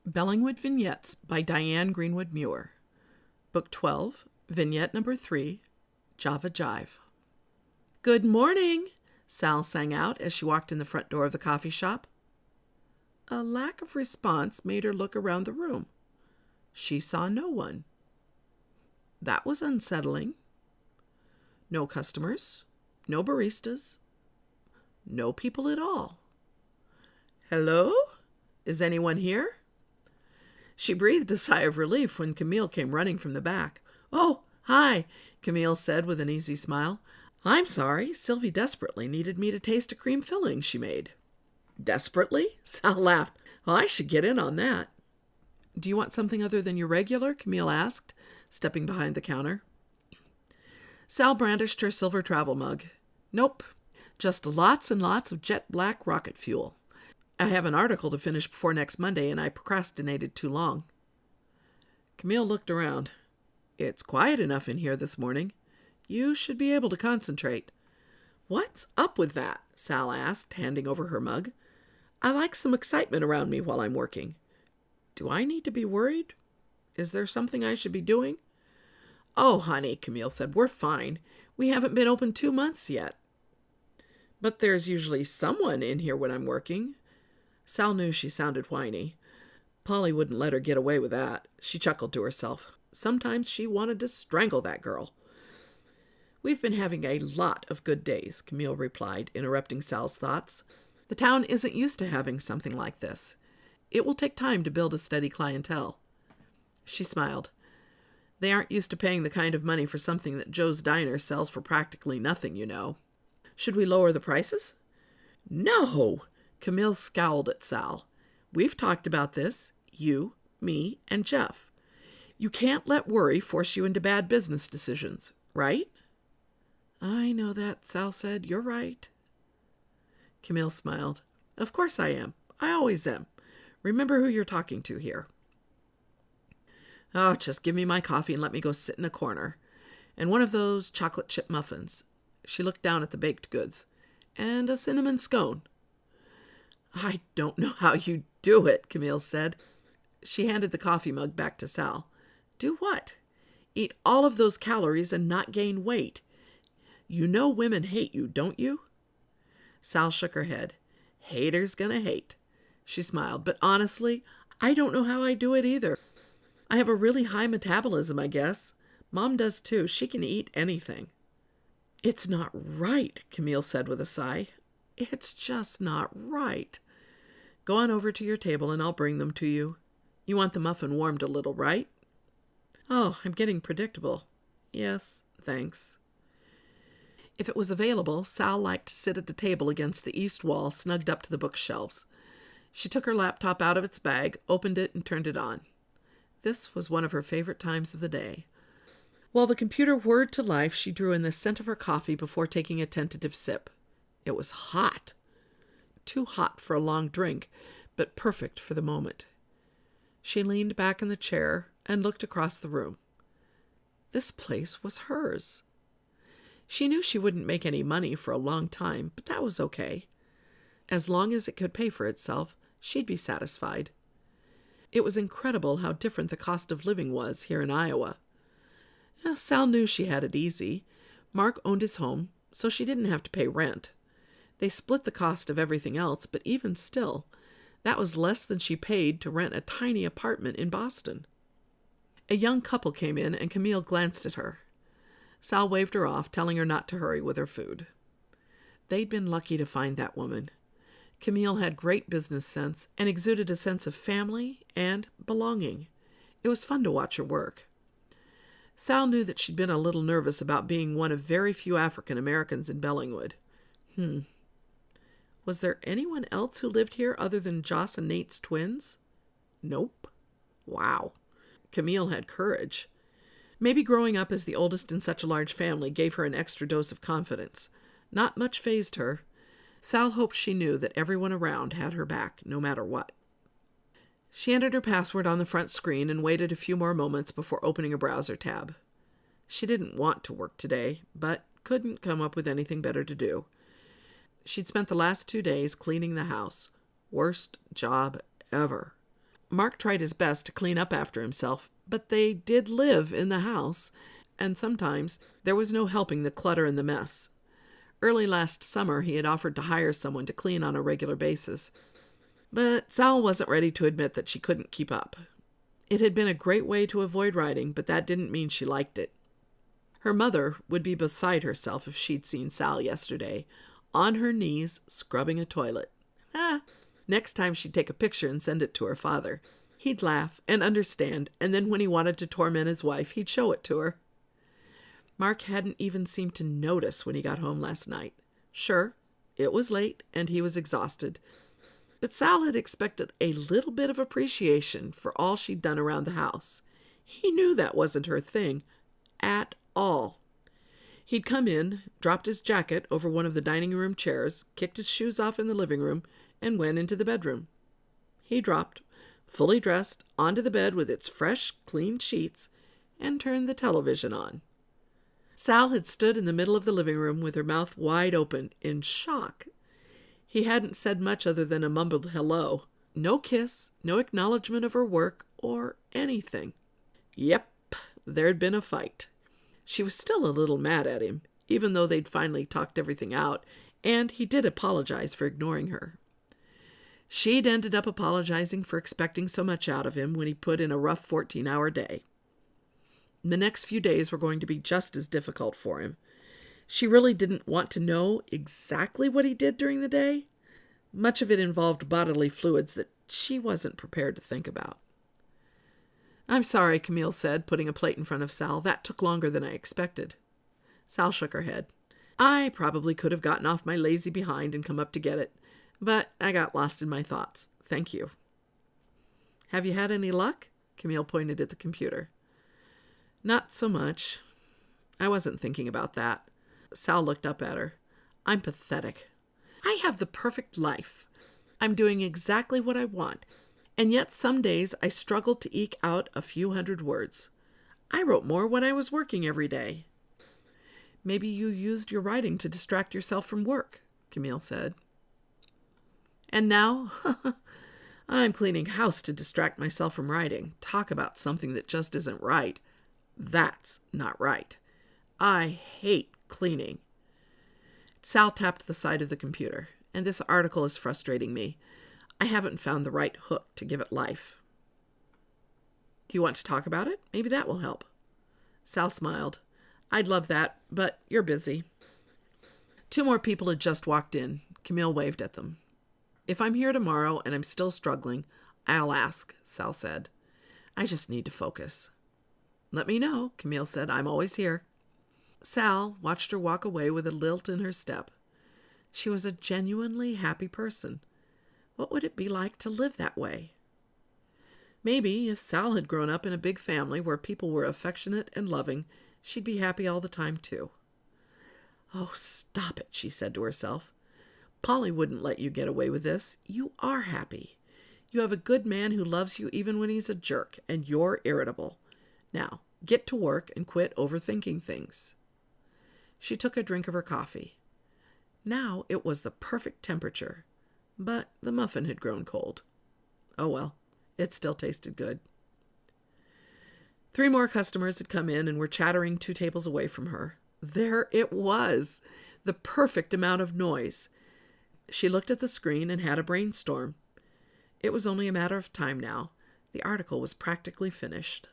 Bellingwood Vignettes by Diane Muir. Book 12, Vignette number 3, Java Jive. "Good morning," Sal sang out as she walked in the front door of the coffee shop. A lack of response made her look around the room. She saw no one. That was unsettling. No customers, no baristas, no people at all. "Hello? Is anyone here?" She breathed a sigh of relief when Camille came running from the back. "Oh, hi," Camille said with an easy smile. "I'm sorry, Sylvie desperately needed me to taste a cream filling she made." "Desperately?" Sal laughed. "Well, I should get in on that." "Do you want something other than your regular?" Camille asked, stepping behind the counter. Sal brandished her silver travel mug. "Nope, just lots and lots of jet black rocket fuel. I have an article to finish before next Monday, and I procrastinated too long." Camille looked around. "It's quiet enough in here this morning. You should be able to concentrate." "What's up with that?" Sal asked, handing over her mug. "I like some excitement around me while I'm working. Do I need to be worried? Is there something I should be doing?" "Oh, honey," Camille said, "we're fine. We haven't been open 2 months yet." "But there's usually someone in here when I'm working." Sal knew she sounded whiny. Polly wouldn't let her get away with that. She chuckled to herself. Sometimes she wanted to strangle that girl. "We've been having a lot of good days," Camille replied, interrupting Sal's thoughts. "The town isn't used to having something like this. It will take time to build a steady clientele." She smiled. "They aren't used to paying the kind of money for something that Joe's Diner sells for practically nothing, you know." "Should we lower the prices?" "No!" Camille scowled at Sal. "We've talked about this, you, me, and Jeff. You can't let worry force you into bad business decisions, right?" "I know that," Sal said. "You're right." Camille smiled. "Of course I am. I always am. Remember who you're talking to here." "Oh, just give me my coffee and let me go sit in a corner. And one of those chocolate chip muffins." She looked down at the baked goods. "And a cinnamon scone." "I don't know how you do it," Camille said. She handed the coffee mug back to Sal. "Do what?" "Eat all of those calories and not gain weight. You know women hate you, don't you?" Sal shook her head. "Haters gonna hate." She smiled. "But honestly, I don't know how I do it either. I have a really high metabolism, I guess. Mom does too. She can eat anything." "It's not right," Camille said with a sigh. "It's just not right. Go on over to your table and I'll bring them to you. You want the muffin warmed a little, right?" "Oh, I'm getting predictable." "Yes, thanks." If it was available, Sal liked to sit at the table against the east wall, snugged up to the bookshelves. She took her laptop out of its bag, opened it, and turned it on. This was one of her favorite times of the day. While the computer whirred to life, she drew in the scent of her coffee before taking a tentative sip. It was hot. Too hot for a long drink, but perfect for the moment. She leaned back in the chair and looked across the room. This place was hers. She knew she wouldn't make any money for a long time, but that was okay. As long as it could pay for itself, she'd be satisfied. It was incredible how different the cost of living was here in Iowa. Sal knew she had it easy. Mark owned his home, so she didn't have to pay rent. They split the cost of everything else, but even still, that was less than she paid to rent a tiny apartment in Boston. A young couple came in, and Camille glanced at her. Sal waved her off, telling her not to hurry with her food. They'd been lucky to find that woman. Camille had great business sense and exuded a sense of family and belonging. It was fun to watch her work. Sal knew that she'd been a little nervous about being one of very few African Americans in Bellingwood. Was there anyone else who lived here other than Joss and Nate's twins? Nope. Wow. Camille had courage. Maybe growing up as the oldest in such a large family gave her an extra dose of confidence. Not much fazed her. Sal hoped she knew that everyone around had her back, no matter what. She entered her password on the front screen and waited a few more moments before opening a browser tab. She didn't want to work today, but couldn't come up with anything better to do. She'd spent the last 2 days cleaning the house. Worst job ever. Mark tried his best to clean up after himself, but they did live in the house, and sometimes there was no helping the clutter and the mess. Early last summer, he had offered to hire someone to clean on a regular basis, but Sal wasn't ready to admit that she couldn't keep up. It had been a great way to avoid writing, but that didn't mean she liked it. Her mother would be beside herself if she'd seen Sal yesterday, on her knees, scrubbing a toilet. Next time she'd take a picture and send it to her father. He'd laugh and understand, and then when he wanted to torment his wife, he'd show it to her. Mark hadn't even seemed to notice when he got home last night. Sure, it was late and he was exhausted, but Sal had expected a little bit of appreciation for all she'd done around the house. He knew that wasn't her thing at all. He'd come in, dropped his jacket over one of the dining room chairs, kicked his shoes off in the living room, and went into the bedroom. He dropped, fully dressed, onto the bed with its fresh, clean sheets, and turned the television on. Sal had stood in the middle of the living room with her mouth wide open, in shock. He hadn't said much other than a mumbled hello. No kiss, no acknowledgement of her work, or anything. Yep, there'd been a fight. She was still a little mad at him, even though they'd finally talked everything out, and he did apologize for ignoring her. She'd ended up apologizing for expecting so much out of him when he put in a rough 14-hour day. The next few days were going to be just as difficult for him. She really didn't want to know exactly what he did during the day. Much of it involved bodily fluids that she wasn't prepared to think about. "I'm sorry," Camille said, putting a plate in front of Sal. "That took longer than I expected." Sal shook her head. "I probably could have gotten off my lazy behind and come up to get it, but I got lost in my thoughts. Thank you." "Have you had any luck?" Camille pointed at the computer. "Not so much. I wasn't thinking about that." Sal looked up at her. "I'm pathetic. I have the perfect life. I'm doing exactly what I want, and yet some days I struggle to eke out a few hundred words. I wrote more when I was working every day." "Maybe you used your writing to distract yourself from work," Camille said. "And now, I'm cleaning house to distract myself from writing. Talk about something that just isn't right. That's not right. I hate cleaning." Sal tapped the side of the computer. "And this article is frustrating me. I haven't found the right hook to give it life." "Do you want to talk about it? Maybe that will help." Sal smiled. "I'd love that, but you're busy." 2 more people had just walked in. Camille waved at them. "If I'm here tomorrow and I'm still struggling, I'll ask," Sal said. "I just need to focus." "Let me know," Camille said. "I'm always here." Sal watched her walk away with a lilt in her step. She was a genuinely happy person. What would it be like to live that way? Maybe if Sal had grown up in a big family where people were affectionate and loving, she'd be happy all the time too. "Oh, stop it," she said to herself. "Polly wouldn't let you get away with this. You are happy. You have a good man who loves you even when he's a jerk, and you're irritable. Now, get to work and quit overthinking things." She took a drink of her coffee. Now it was the perfect temperature, but the muffin had grown cold. Oh well, it still tasted good. 3 more customers had come in and were chattering 2 tables away from her. There it was, the perfect amount of noise. She looked at the screen and had a brainstorm. It was only a matter of time now. The article was practically finished.